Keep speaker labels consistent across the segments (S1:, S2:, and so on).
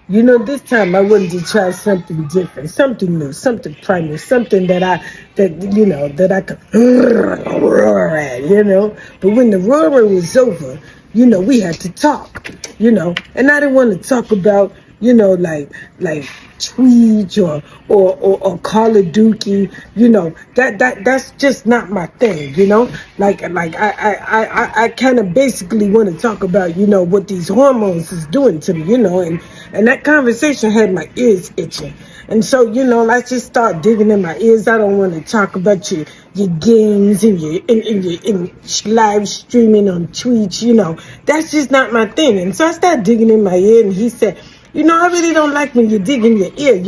S1: This time I wanted to try something different, something new, something primal, something that I could roar at. But when the roaring was over, we had to talk, and I didn't want to talk about, like Tweet or Call of Duty, that's just not my thing, like I kind of basically want to talk about, what these hormones is doing to me, and that conversation had my ears itching. And so, let's just start digging in my ears. I don't want to talk about your games and your live streaming on Twitch. That's just not my thing. And so I started digging in my ear, and he said, I really don't like when you dig in your ear,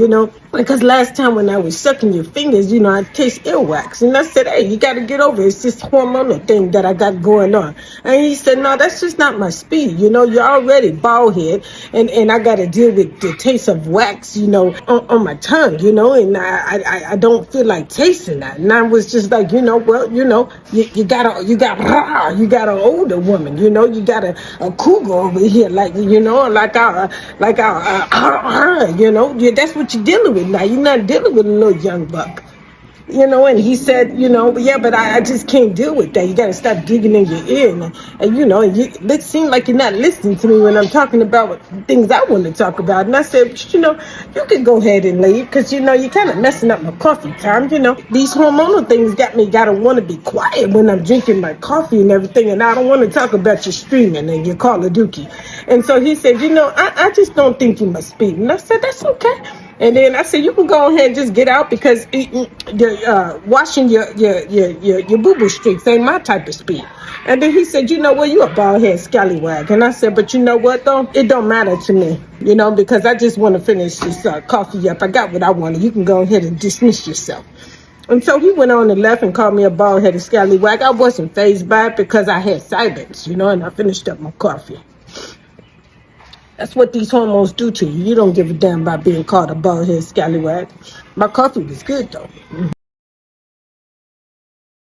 S1: because last time when I was sucking your fingers, I taste earwax. And I said, hey, you got to get over it. It's this hormonal thing that I got going on. And he said, no, that's just not my speed. You're already bald head, and I got to deal with the taste of wax, on my tongue, and I don't feel like tasting that. And I was just like, well, you got an older woman, you got a cougar over here, like, that's what you're dealing with now. You're not dealing with a little young buck. And he said, yeah, but I just can't deal with that. You got to stop digging in your ear. It seems like you're not listening to me when I'm talking about things I want to talk about. And I said, you can go ahead and leave because, you're kind of messing up my coffee time. These hormonal things got to want to be quiet when I'm drinking my coffee and everything. And I don't want to talk about your streaming and your Call of Duty. And so he said, I just don't think you must speak. And I said, that's okay. And then I said, you can go ahead and just get out because washing your boo-boo streaks ain't my type of speed. And then he said, what, you a bald head scallywag. And I said, but you know what, though? It don't matter to me, because I just want to finish this coffee up. I got what I wanted. You can go ahead and dismiss yourself. And so he went on and left and called me a bald-headed scallywag. I wasn't fazed by it because I had silence, and I finished up my coffee. That's what these hormones do to you. You don't give a damn about being called a bald-headed scallywag. My coffee was good, though.